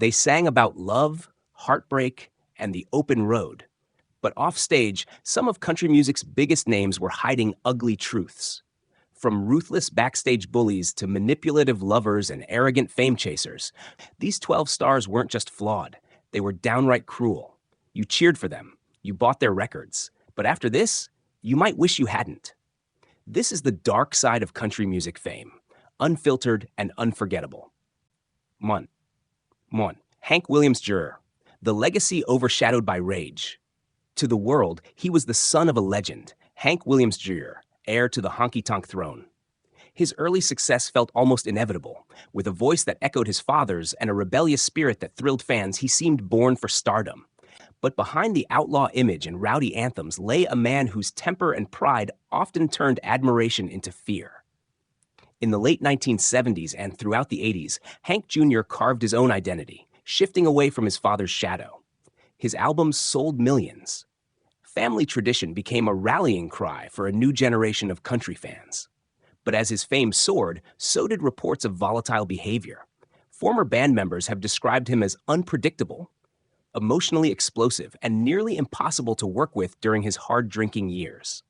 They sang about love, heartbreak, and the open road. But offstage, some of country music's biggest names were hiding ugly truths. From ruthless backstage bullies to manipulative lovers and arrogant fame chasers, these 12 stars weren't just flawed, they were downright cruel. You cheered for them, you bought their records, but after this, you might wish you hadn't. This is the dark side of country music fame, unfiltered and unforgettable. 1. Hank Williams Jr., the legacy overshadowed by rage. To the world, he was the son of a legend, Hank Williams Jr., heir to the honky-tonk throne. His early success felt almost inevitable. With a voice that echoed his father's and a rebellious spirit that thrilled fans, he seemed born for stardom. But behind the outlaw image and rowdy anthems lay a man whose temper and pride often turned admiration into fear. In the late 1970s and throughout the 80s, Hank Jr. carved his own identity, shifting away from his father's shadow. His albums sold millions. Family tradition became a rallying cry for a new generation of country fans. But as his fame soared, so did reports of volatile behavior. Former band members have described him as unpredictable, emotionally explosive, and nearly impossible to work with during his hard-drinking years.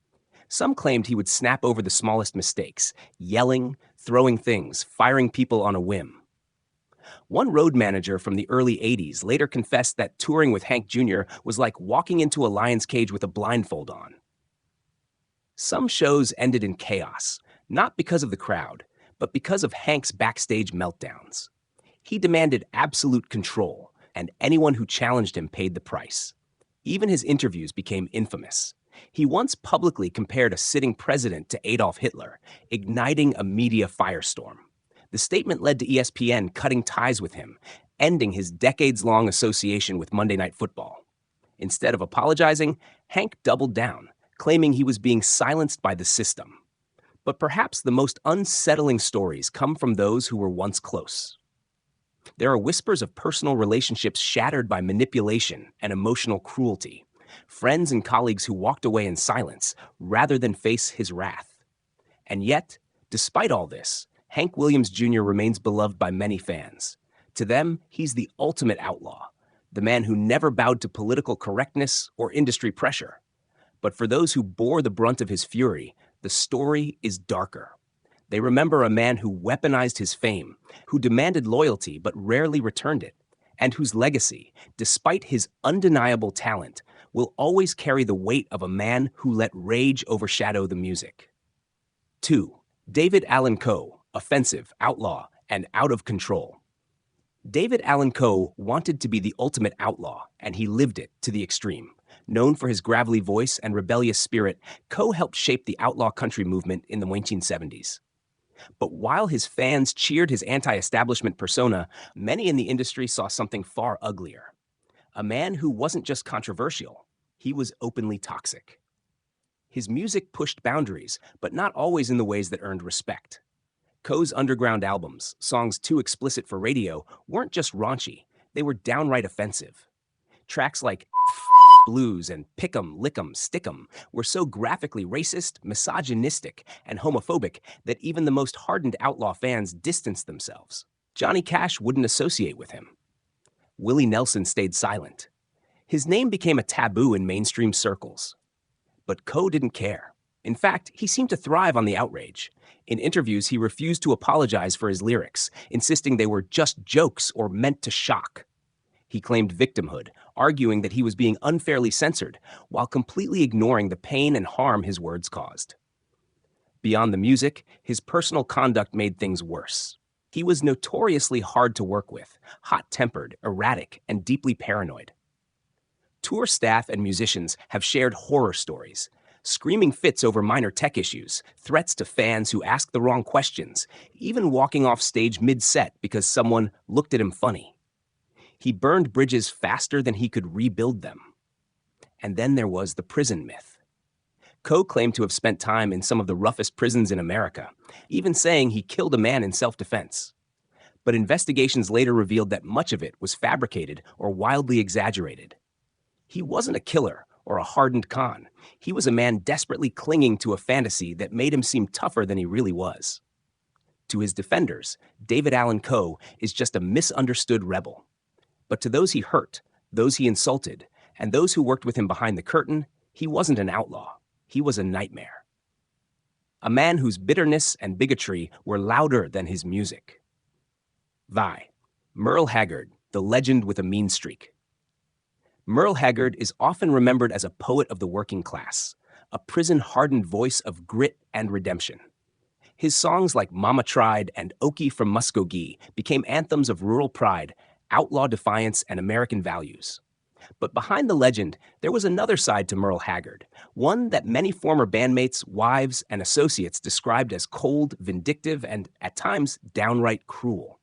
Some claimed he would snap over the smallest mistakes, yelling, throwing things, firing people on a whim. One road manager from the early 80s later confessed that touring with Hank Jr. was like walking into a lion's cage with a blindfold on. Some shows ended in chaos, not because of the crowd, but because of Hank's backstage meltdowns. He demanded absolute control, and anyone who challenged him paid the price. Even his interviews became infamous. He once publicly compared a sitting president to Adolf Hitler, igniting a media firestorm. The statement led to ESPN cutting ties with him, ending his decades-long association with Monday Night Football. Instead of apologizing, Hank doubled down, claiming he was being silenced by the system. But perhaps the most unsettling stories come from those who were once close. There are whispers of personal relationships shattered by manipulation and emotional cruelty, friends and colleagues who walked away in silence rather than face his wrath. And yet, despite all this, Hank Williams Jr. remains beloved by many fans. To them, he's the ultimate outlaw, the man who never bowed to political correctness or industry pressure. But for those who bore the brunt of his fury, the story is darker. They remember a man who weaponized his fame, who demanded loyalty but rarely returned it, and whose legacy, despite his undeniable talent, will always carry the weight of a man who let rage overshadow the music. 2. David Allan Coe, offensive, outlaw, and out of control. David Allan Coe wanted to be the ultimate outlaw, and he lived it to the extreme. Known for his gravelly voice and rebellious spirit, Coe helped shape the outlaw country movement in the 1970s. But while his fans cheered his anti-establishment persona, many in the industry saw something far uglier. A man who wasn't just controversial, he was openly toxic. His music pushed boundaries, but not always in the ways that earned respect. Coe's underground albums, songs too explicit for radio, weren't just raunchy, they were downright offensive. Tracks like Blues and Pick 'em, Lick 'em, Stick 'em were so graphically racist, misogynistic, and homophobic that even the most hardened outlaw fans distanced themselves. Johnny Cash wouldn't associate with him. Willie Nelson stayed silent. His name became a taboo in mainstream circles. But Coe didn't care. In fact, he seemed to thrive on the outrage. In interviews, he refused to apologize for his lyrics, insisting they were just jokes or meant to shock. He claimed victimhood, arguing that he was being unfairly censored, while completely ignoring the pain and harm his words caused. Beyond the music, his personal conduct made things worse. He was notoriously hard to work with, hot-tempered, erratic, and deeply paranoid. Tour staff and musicians have shared horror stories, screaming fits over minor tech issues, threats to fans who asked the wrong questions, even walking off stage mid-set because someone looked at him funny. He burned bridges faster than he could rebuild them. And then there was the prison myth. Coe claimed to have spent time in some of the roughest prisons in America, even saying he killed a man in self-defense. But investigations later revealed that much of it was fabricated or wildly exaggerated. He wasn't a killer or a hardened con. He was a man desperately clinging to a fantasy that made him seem tougher than he really was. To his defenders, David Allan Coe is just a misunderstood rebel. But to those he hurt, those he insulted, and those who worked with him behind the curtain, he wasn't an outlaw. He was a nightmare. A man whose bitterness and bigotry were louder than his music. Vi, Merl Haggard, the legend with a mean streak. Merl Haggard is often remembered as a poet of the working class, a prison-hardened voice of grit and redemption. His songs like Mama Tried and Okie from Muskogee became anthems of rural pride, outlaw defiance, and American values. But behind the legend, there was another side to Merl Haggard, one that many former bandmates, wives, and associates described as cold, vindictive, and, at times, downright cruel.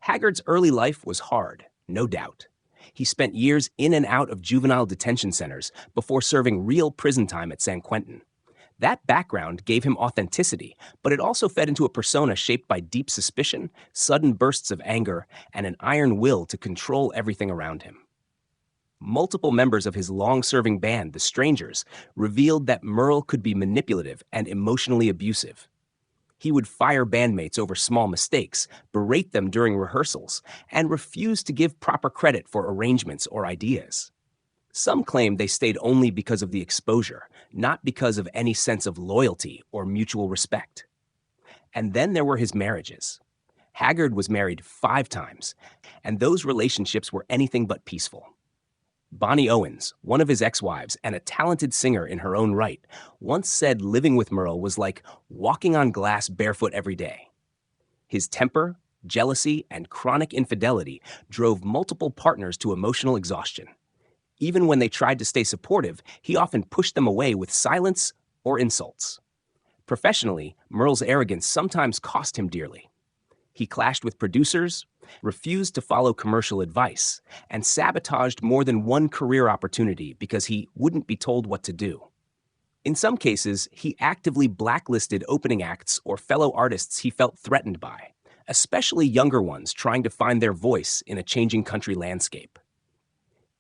Haggard's early life was hard, no doubt. He spent years in and out of juvenile detention centers before serving real prison time at San Quentin. That background gave him authenticity, but it also fed into a persona shaped by deep suspicion, sudden bursts of anger, and an iron will to control everything around him. Multiple members of his long-serving band, The Strangers, revealed that Merl could be manipulative and emotionally abusive. He would fire bandmates over small mistakes, berate them during rehearsals, and refuse to give proper credit for arrangements or ideas. Some claim they stayed only because of the exposure, not because of any sense of loyalty or mutual respect. And then there were his marriages. Haggard was married 5 times, and those relationships were anything but peaceful. Bonnie Owens, one of his ex-wives and a talented singer in her own right, once said living with Merl was like walking on glass barefoot every day. His temper, jealousy, and chronic infidelity drove multiple partners to emotional exhaustion. Even when they tried to stay supportive, he often pushed them away with silence or insults. Professionally, Merl's arrogance sometimes cost him dearly. He clashed with producers, refused to follow commercial advice, and sabotaged more than one career opportunity because he wouldn't be told what to do. In some cases, he actively blacklisted opening acts or fellow artists he felt threatened by, especially younger ones trying to find their voice in a changing country landscape.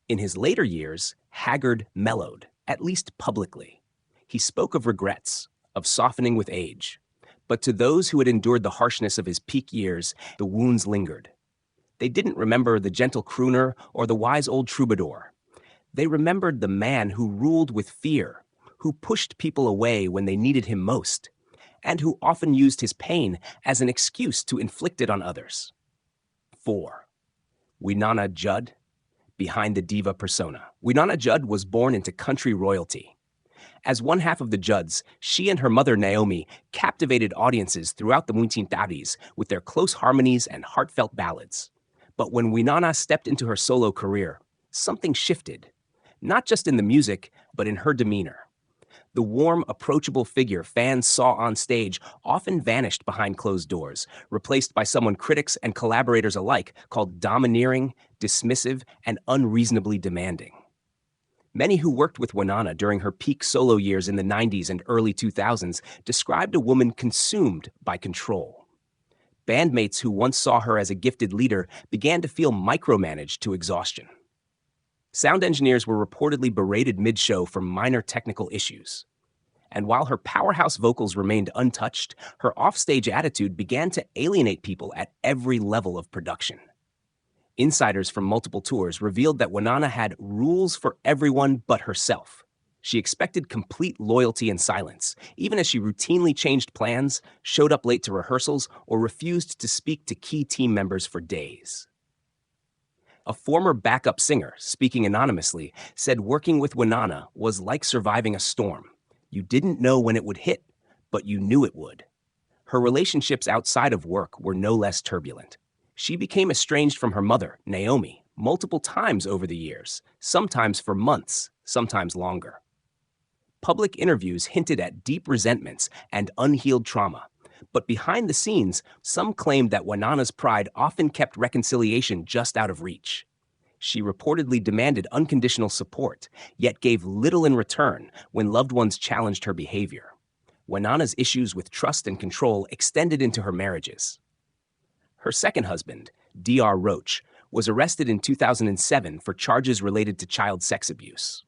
In his later years, Haggard mellowed, at least publicly. He spoke of regrets, of softening with age. But to those who had endured the harshness of his peak years, the wounds lingered. They didn't remember the gentle crooner or the wise old troubadour. They remembered the man who ruled with fear, who pushed people away when they needed him most, and who often used his pain as an excuse to inflict it on others. 4. Wana Jud, behind the diva persona. Wana Jud was born into country royalty. As one half of the Juds, she and her mother Naomi captivated audiences throughout the 1930s with their close harmonies and heartfelt ballads. But when Wana stepped into her solo career, something shifted, not just in the music, but in her demeanor. The warm, approachable figure fans saw on stage often vanished behind closed doors, replaced by someone critics and collaborators alike called domineering, dismissive, and unreasonably demanding. Many who worked with Wana during her peak solo years in the 90s and early 2000s described a woman consumed by control. Bandmates who once saw her as a gifted leader began to feel micromanaged to exhaustion. Sound engineers were reportedly berated mid-show for minor technical issues. And while her powerhouse vocals remained untouched, her offstage attitude began to alienate people at every level of production. Insiders from multiple tours revealed that Wana had rules for everyone but herself. She expected complete loyalty and silence, even as she routinely changed plans, showed up late to rehearsals, or refused to speak to key team members for days. A former backup singer, speaking anonymously, said working with Wana was like surviving a storm. You didn't know when it would hit, but you knew it would. Her relationships outside of work were no less turbulent. She became estranged from her mother, Naomi, multiple times over the years, sometimes for months, sometimes longer. Public interviews hinted at deep resentments and unhealed trauma, but behind the scenes, some claimed that Wanana's pride often kept reconciliation just out of reach. She reportedly demanded unconditional support, yet gave little in return when loved ones challenged her behavior. Wanana's issues with trust and control extended into her marriages. Her second husband, D.R. Roach, was arrested in 2007 for charges related to child sex abuse.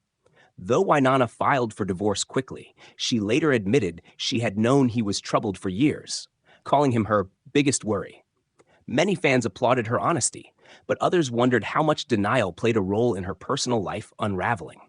Though Wana filed for divorce quickly, she later admitted she had known he was troubled for years, calling him her biggest worry. Many fans applauded her honesty, but others wondered how much denial played a role in her personal life unraveling.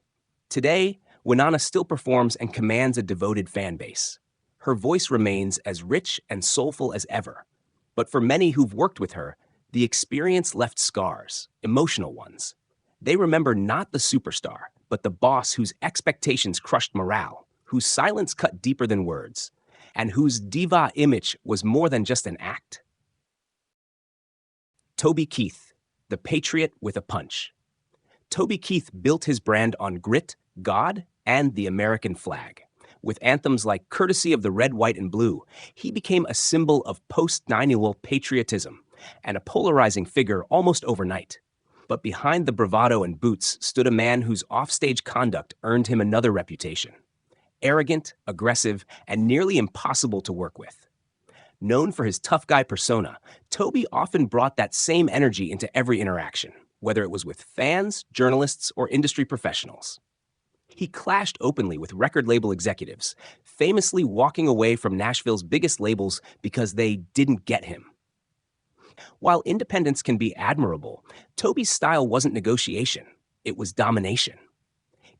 Today, Winona still performs and commands a devoted fan base. Her voice remains as rich and soulful as ever. But for many who've worked with her, the experience left scars, emotional ones. They remember not the superstar, but the boss whose expectations crushed morale, whose silence cut deeper than words, and whose diva image was more than just an act. Toby Keith, the patriot with a punch. Toby Keith built his brand on grit, God, and the American flag. With anthems like Courtesy of the Red, White, and Blue, he became a symbol of post-9/11 patriotism and a polarizing figure almost overnight. But behind the bravado and boots stood a man whose offstage conduct earned him another reputation: arrogant, aggressive, and nearly impossible to work with. Known for his tough guy persona, Toby often brought that same energy into every interaction, whether it was with fans, journalists, or industry professionals. He clashed openly with record label executives, famously walking away from Nashville's biggest labels because they didn't get him. While independence can be admirable, Toby's style wasn't negotiation, it was domination.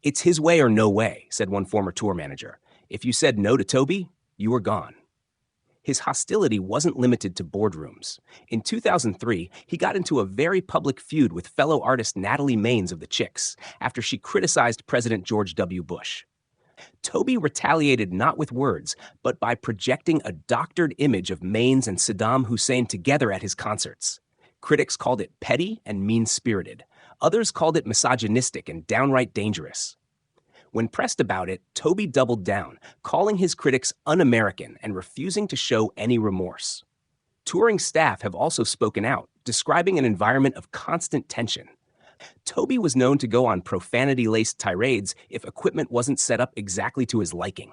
"It's his way or no way," said one former tour manager. "If you said no to Toby, you were gone." His hostility wasn't limited to boardrooms. In 2003, he got into a very public feud with fellow artist Natalie Maines of the Chicks after she criticized President George W. Bush. Toby retaliated not with words, but by projecting a doctored image of Maines and Saddam Hussein together at his concerts. Critics called it petty and mean-spirited. Others called it misogynistic and downright dangerous. When pressed about it, Toby doubled down, calling his critics un-American and refusing to show any remorse. Touring staff have also spoken out, describing an environment of constant tension. Toby was known to go on profanity-laced tirades if equipment wasn't set up exactly to his liking.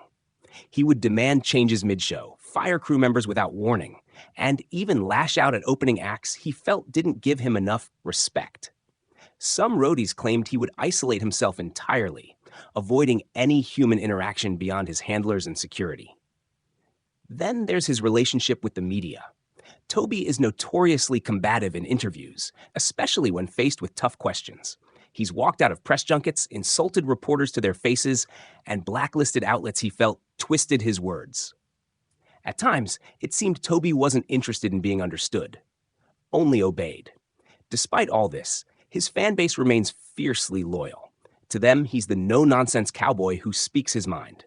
He would demand changes mid-show, fire crew members without warning, and even lash out at opening acts he felt didn't give him enough respect. Some roadies claimed he would isolate himself entirely, avoiding any human interaction beyond his handlers and security. Then there's his relationship with the media. Toby is notoriously combative in interviews, especially when faced with tough questions. He's walked out of press junkets, insulted reporters to their faces, and blacklisted outlets he felt twisted his words. At times, it seemed Toby wasn't interested in being understood, only obeyed. Despite all this, his fan base remains fiercely loyal. To them, he's the no-nonsense cowboy who speaks his mind.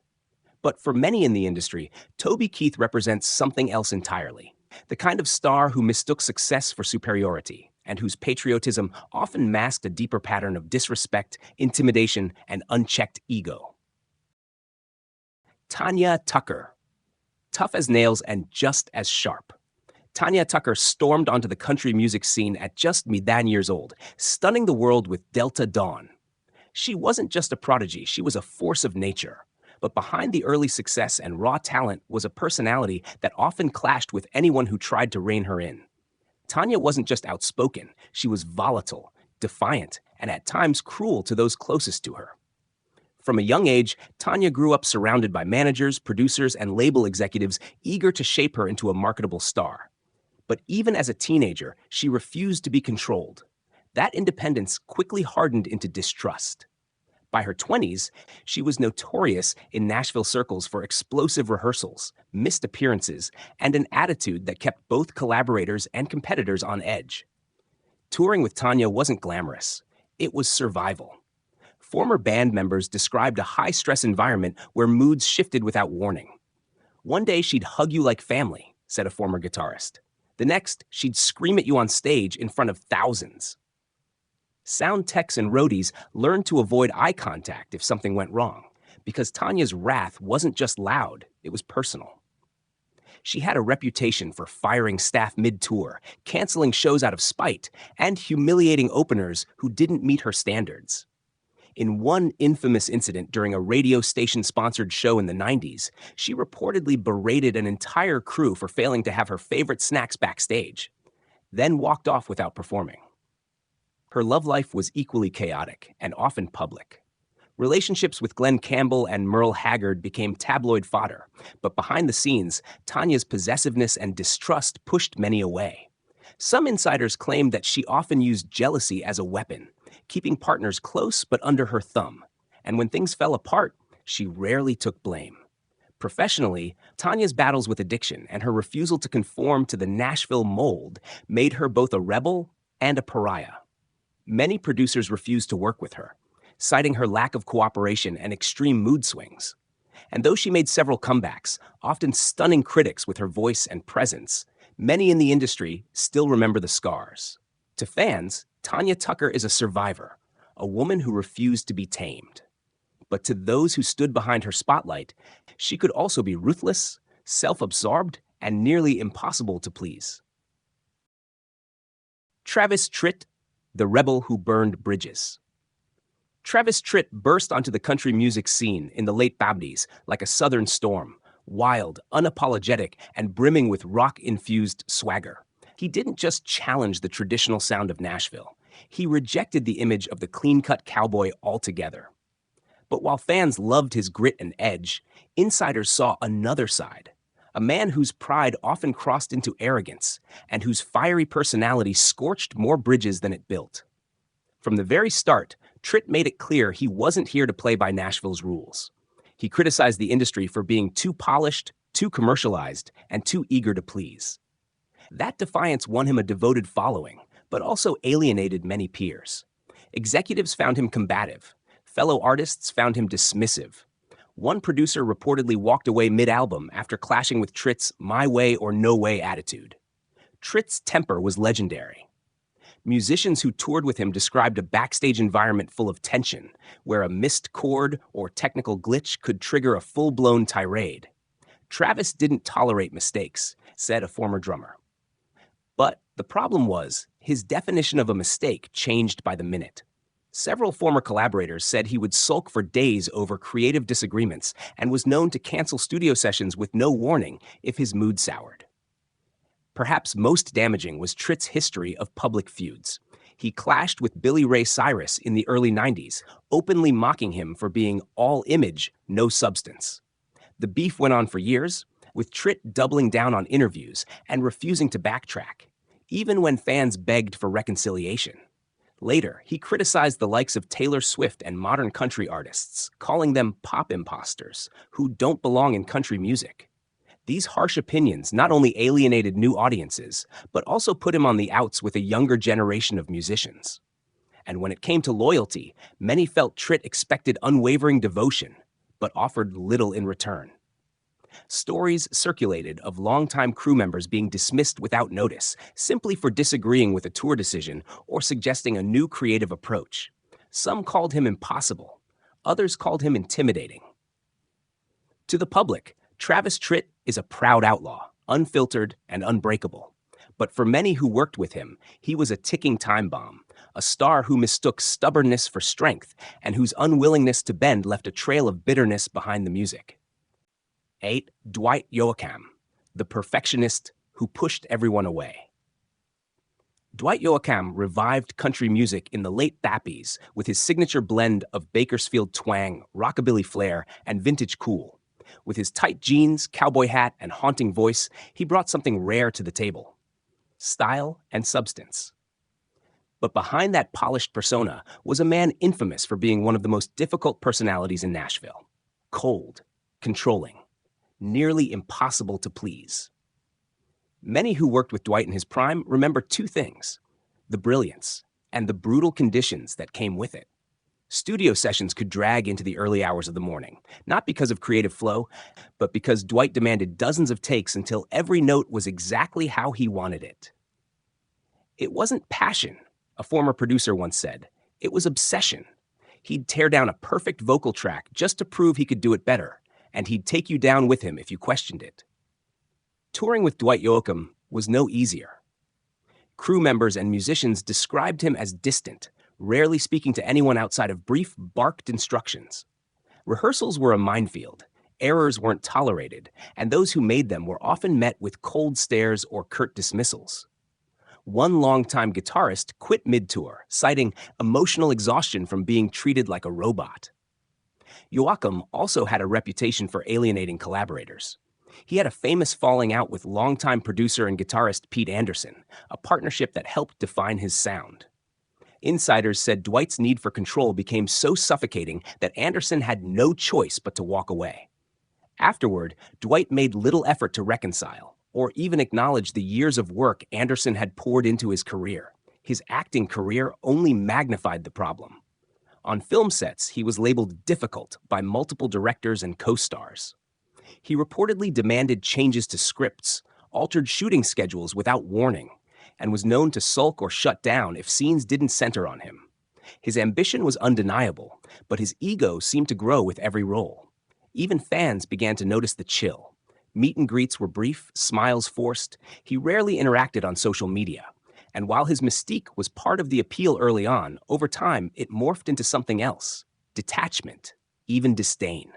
But for many in the industry, Toby Keith represents something else entirely. The kind of star who mistook success for superiority, and whose patriotism often masked a deeper pattern of disrespect, intimidation, and unchecked ego. Tanya Tucker. Tough as nails and just as sharp. Tanya Tucker stormed onto the country music scene at just 9 years old, stunning the world with Delta Dawn. She wasn't just a prodigy, she was a force of nature. But behind the early success and raw talent was a personality that often clashed with anyone who tried to rein her in. Tanya wasn't just outspoken, she was volatile, defiant, and at times cruel to those closest to her. From a young age, Tanya grew up surrounded by managers, producers, and label executives eager to shape her into a marketable star. But even as a teenager, she refused to be controlled. That independence quickly hardened into distrust. By her 20s, she was notorious in Nashville circles for explosive rehearsals, missed appearances, and an attitude that kept both collaborators and competitors on edge. Touring with Tanya wasn't glamorous. It was survival. Former band members described a high-stress environment where moods shifted without warning. "One day she'd hug you like family," said a former guitarist. The next, she'd scream at you on stage in front of thousands. Sound techs and roadies learned to avoid eye contact if something went wrong, because Tanya's wrath wasn't just loud, it was personal. She had a reputation for firing staff mid-tour, canceling shows out of spite, and humiliating openers who didn't meet her standards. In one infamous incident during a radio station-sponsored show in the 90s, she reportedly berated an entire crew for failing to have her favorite snacks backstage, then walked off without performing. Her love life was equally chaotic and often public. Relationships with Glenn Campbell and Merl Haggard became tabloid fodder, but behind the scenes, Tanya's possessiveness and distrust pushed many away. Some insiders claim that she often used jealousy as a weapon, keeping partners close but under her thumb. And when things fell apart, she rarely took blame. Professionally, Tanya's battles with addiction and her refusal to conform to the Nashville mold made her both a rebel and a pariah. Many producers refused to work with her, citing her lack of cooperation and extreme mood swings. And though she made several comebacks, often stunning critics with her voice and presence, many in the industry still remember the scars. To fans, Tanya Tucker is a survivor, a woman who refused to be tamed. But to those who stood behind her spotlight, she could also be ruthless, self-absorbed, and nearly impossible to please. Travis Trit, the rebel who burned bridges. Travis Trit burst onto the country music scene in the late 50s like a southern storm, wild, unapologetic, and brimming with rock-infused swagger. He didn't just challenge the traditional sound of Nashville. He rejected the image of the clean-cut cowboy altogether. But while fans loved his grit and edge, insiders saw another side, a man whose pride often crossed into arrogance and whose fiery personality scorched more bridges than it built. From the very start, Trit made it clear he wasn't here to play by Nashville's rules. He criticized the industry for being too polished, too commercialized, and too eager to please. That defiance won him a devoted following, but also alienated many peers. Executives found him combative. Fellow artists found him dismissive. One producer reportedly walked away mid-album after clashing with Trit's "my way or no way" attitude. Trit's temper was legendary. Musicians who toured with him described a backstage environment full of tension, where a missed chord or technical glitch could trigger a full-blown tirade. Travis didn't tolerate mistakes, said a former drummer. But the problem was, his definition of a mistake changed by the minute. Several former collaborators said he would sulk for days over creative disagreements and was known to cancel studio sessions with no warning if his mood soured. Perhaps most damaging was Trit's history of public feuds. He clashed with Billy Ray Cyrus in the early 90s, openly mocking him for being all image, no substance. The beef went on for years, with Trit doubling down on interviews and refusing to backtrack, even when fans begged for reconciliation. Later, he criticized the likes of Taylor Swift and modern country artists, calling them pop imposters who don't belong in country music. These harsh opinions not only alienated new audiences, but also put him on the outs with a younger generation of musicians. And when it came to loyalty, many felt Trit expected unwavering devotion, but offered little in return. Stories circulated of longtime crew members being dismissed without notice, simply for disagreeing with a tour decision or suggesting a new creative approach. Some called him impossible. Others called him intimidating. To the public, Travis Trit is a proud outlaw, unfiltered and unbreakable. But for many who worked with him, he was a ticking time bomb, a star who mistook stubbornness for strength and whose unwillingness to bend left a trail of bitterness behind the music. 8. Dwight Yokum, the perfectionist who pushed everyone away. Dwight Yokum revived country music in the late 50s with his signature blend of Bakersfield twang, rockabilly flair, and vintage cool. With his tight jeans, cowboy hat, and haunting voice, he brought something rare to the table: style and substance. But behind that polished persona was a man infamous for being one of the most difficult personalities in Nashville. Cold, controlling, nearly impossible to please. Many who worked with Dwight in his prime remember two things: the brilliance and the brutal conditions that came with it. Studio sessions could drag into the early hours of the morning, not because of creative flow, but because Dwight demanded dozens of takes until every note was exactly how he wanted it. It wasn't passion, a former producer once said. It was obsession. He'd tear down a perfect vocal track just to prove he could do it better, and he'd take you down with him if you questioned it. Touring with Dwight Yokum was no easier. Crew members and musicians described him as distant, rarely speaking to anyone outside of brief, barked instructions. Rehearsals were a minefield, errors weren't tolerated, and those who made them were often met with cold stares or curt dismissals. One longtime guitarist quit mid-tour, citing emotional exhaustion from being treated like a robot. Yokum also had a reputation for alienating collaborators. He had a famous falling out with longtime producer and guitarist Pete Anderson, a partnership that helped define his sound. Insiders said Dwight's need for control became so suffocating that Anderson had no choice but to walk away. Afterward, Dwight made little effort to reconcile, or even acknowledge the years of work Anderson had poured into his career. His acting career only magnified the problem. On film sets, he was labeled difficult by multiple directors and co-stars. He reportedly demanded changes to scripts, altered shooting schedules without warning, and was known to sulk or shut down if scenes didn't center on him. His ambition was undeniable, but his ego seemed to grow with every role. Even fans began to notice the chill. Meet and greets were brief, smiles forced. He rarely interacted on social media. And while his mystique was part of the appeal early on, over time it morphed into something else: detachment, even disdain.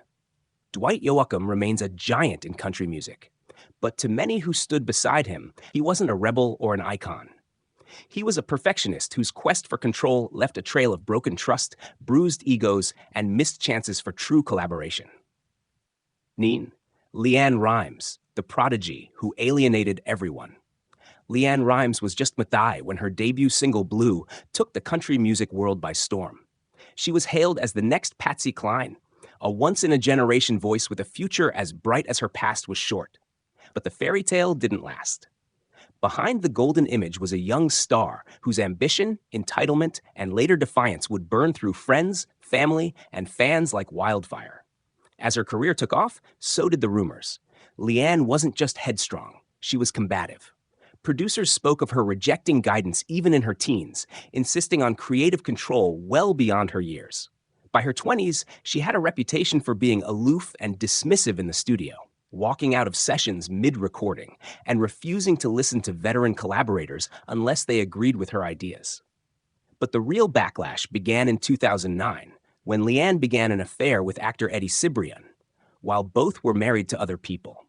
Dwight Yokum remains a giant in country music, but to many who stood beside him, he wasn't a rebel or an icon. He was a perfectionist whose quest for control left a trail of broken trust, bruised egos, and missed chances for true collaboration. Leanne Rimes, the prodigy who alienated everyone. Leanne Rimes was just Mathai when her debut single Blue took the country music world by storm. She was hailed as the next Patsy Cline, a once-in-a-generation voice with a future as bright as her past was short. But the fairy tale didn't last. Behind the golden image was a young star whose ambition, entitlement, and later defiance would burn through friends, family, and fans like wildfire. As her career took off, so did the rumors. Leanne wasn't just headstrong, she was combative. Producers spoke of her rejecting guidance even in her teens, insisting on creative control well beyond her years. By her 20s, she had a reputation for being aloof and dismissive in the studio, walking out of sessions mid-recording, and refusing to listen to veteran collaborators unless they agreed with her ideas. But the real backlash began in 2009, when Leanne began an affair with actor Eddie Cibrian, while both were married to other people.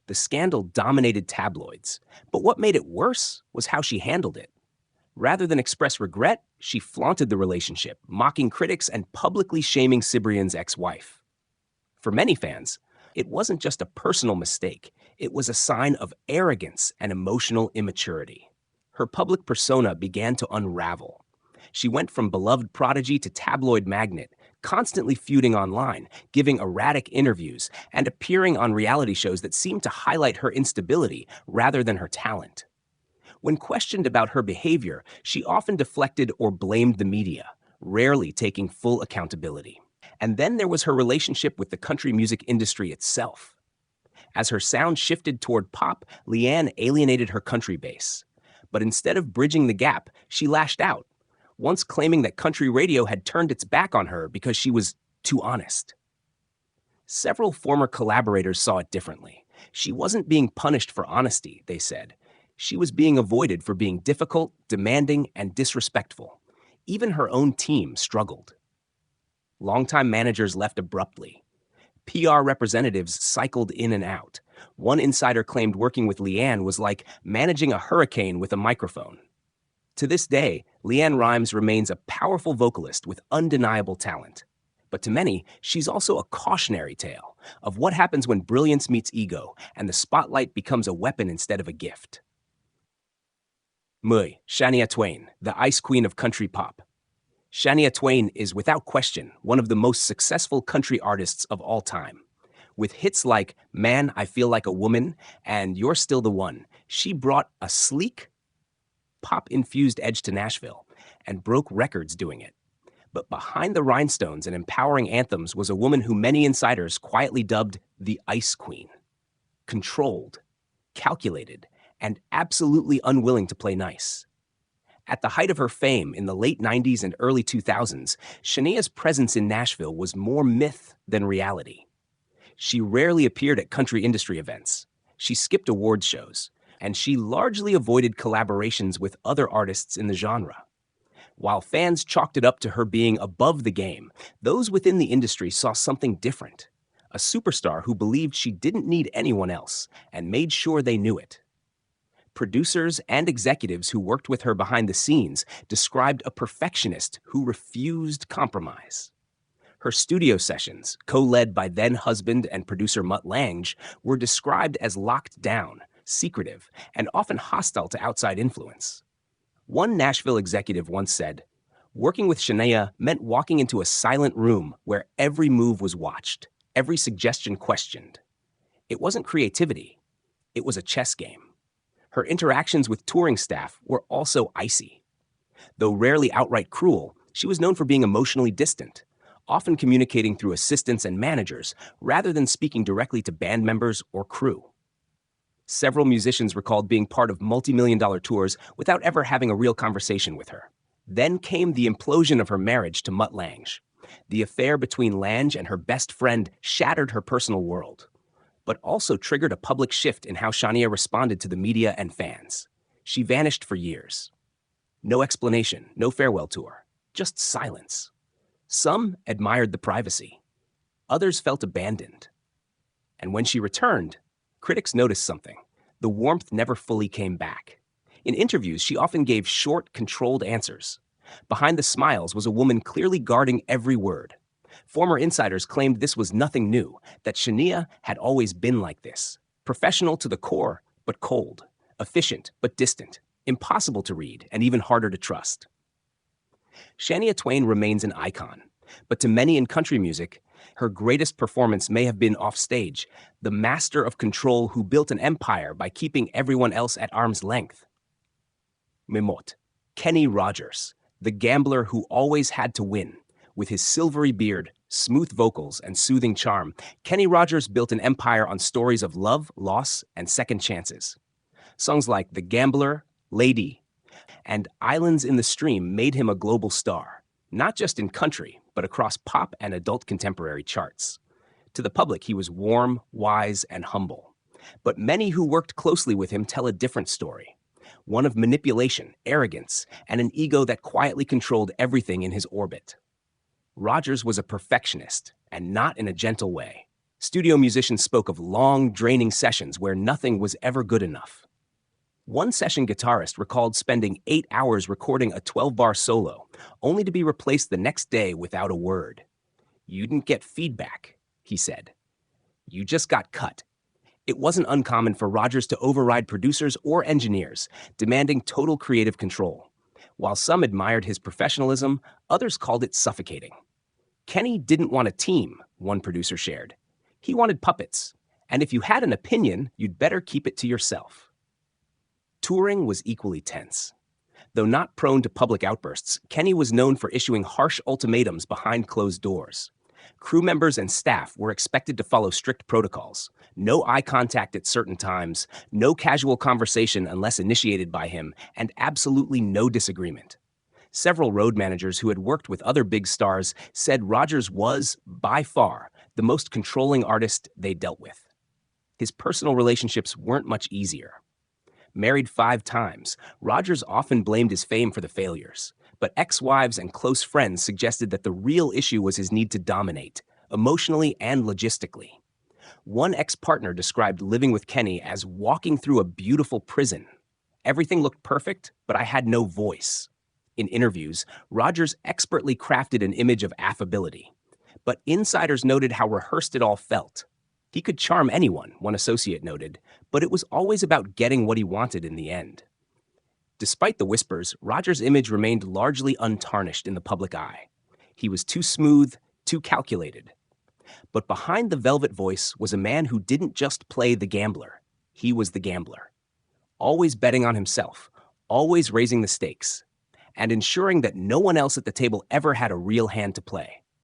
The scandal dominated tabloids, but what made it worse was how she handled it. Rather than express regret, she flaunted the relationship, mocking critics and publicly shaming Cibrian's ex-wife. For many fans, it wasn't just a personal mistake, it was a sign of arrogance and emotional immaturity. Her public persona began to unravel. She went from beloved prodigy to tabloid magnate, constantly feuding online, giving erratic interviews, and appearing on reality shows that seemed to highlight her instability rather than her talent. When questioned about her behavior, she often deflected or blamed the media, rarely taking full accountability. And then there was her relationship with the country music industry itself. As her sound shifted toward pop, Leanne alienated her country base. But instead of bridging the gap, she lashed out, once claiming that country radio had turned its back on her because she was too honest. Several former collaborators saw it differently. She wasn't being punished for honesty, they said. She was being avoided for being difficult, demanding, and disrespectful. Even her own team struggled. Longtime managers left abruptly. PR representatives cycled in and out. One insider claimed working with Leanne was like managing a hurricane with a microphone. To this day, Leanne Rimes remains a powerful vocalist with undeniable talent. But to many, she's also a cautionary tale of what happens when brilliance meets ego and the spotlight becomes a weapon instead of a gift. Shania Twain, the ice queen of country pop. Shania Twain is without question one of the most successful country artists of all time. With hits like Man, I Feel Like a Woman and You're Still the One, she brought a sleek, pop-infused edge to Nashville and broke records doing it. But behind the rhinestones and empowering anthems was a woman who many insiders quietly dubbed the Ice Queen. Controlled, calculated, and absolutely unwilling to play nice. At the height of her fame in the late 90s and early 2000s, Shania's presence in Nashville was more myth than reality. She rarely appeared at country industry events. She skipped awards shows, and she largely avoided collaborations with other artists in the genre. While fans chalked it up to her being above the game, those within the industry saw something different. A superstar who believed she didn't need anyone else and made sure they knew it. Producers and executives who worked with her behind the scenes described a perfectionist who refused compromise. Her studio sessions, co-led by then-husband and producer Mutt Lange, were described as locked down, secretive, and often hostile to outside influence. One Nashville executive once said, "Working with Shania meant walking into a silent room where every move was watched, every suggestion questioned. It wasn't creativity, it was a chess game." Her interactions with touring staff were also icy. Though rarely outright cruel, she was known for being emotionally distant, often communicating through assistants and managers rather than speaking directly to band members or crew. Several musicians recalled being part of multi-million-dollar tours without ever having a real conversation with her. Then came the implosion of her marriage to Mutt Lange. The affair between Lange and her best friend shattered her personal world, but also triggered a public shift in how Shania responded to the media and fans. She vanished for years. No explanation, no farewell tour, just silence. Some admired the privacy. Others felt abandoned. And when she returned, critics noticed something. The warmth never fully came back. In interviews, she often gave short, controlled answers. Behind the smiles was a woman clearly guarding every word. Former insiders claimed this was nothing new, that Shania had always been like this. Professional to the core, but cold. Efficient, but distant. Impossible to read, and even harder to trust. Shania Twain remains an icon, but to many in country music, her greatest performance may have been offstage, the master of control who built an empire by keeping everyone else at arm's length. Mimot, Kenny Rogers, the gambler who always had to win. With his silvery beard, smooth vocals, and soothing charm, Kenny Rogers built an empire on stories of love, loss, and second chances. Songs like The Gambler, Lady, and Islands in the Stream made him a global star, not just in country, but across pop and adult contemporary charts. To the public, he was warm, wise, and humble. But many who worked closely with him tell a different story. One of manipulation, arrogance, and an ego that quietly controlled everything in his orbit. Rogers was a perfectionist, and not in a gentle way. Studio musicians spoke of long, draining sessions where nothing was ever good enough. One session guitarist recalled spending 8 hours recording a 12-bar solo, only to be replaced the next day without a word. "You didn't get feedback," he said. "You just got cut." It wasn't uncommon for Rogers to override producers or engineers, demanding total creative control. While some admired his professionalism, others called it suffocating. Kenny didn't want a team, one producer shared. He wanted puppets, and if you had an opinion, you'd better keep it to yourself. Touring was equally tense. Though not prone to public outbursts, Kenny was known for issuing harsh ultimatums behind closed doors. Crew members and staff were expected to follow strict protocols. No eye contact at certain times, no casual conversation unless initiated by him, and absolutely no disagreement. Several road managers who had worked with other big stars said Rogers was, by far, the most controlling artist they dealt with. His personal relationships weren't much easier. Married 5 times, Rogers often blamed his fame for the failures, but ex-wives and close friends suggested that the real issue was his need to dominate, emotionally and logistically. One ex-partner described living with Kenny as walking through a beautiful prison. Everything looked perfect, but I had no voice. In interviews, Rogers expertly crafted an image of affability, but insiders noted how rehearsed it all felt. He could charm anyone, one associate noted, but it was always about getting what he wanted in the end. Despite the whispers, Rogers' image remained largely untarnished in the public eye. He was too smooth, too calculated. But behind the velvet voice was a man who didn't just play the gambler. He was the gambler. Always betting on himself, always raising the stakes, and ensuring that no one else at the table ever had a real hand to play.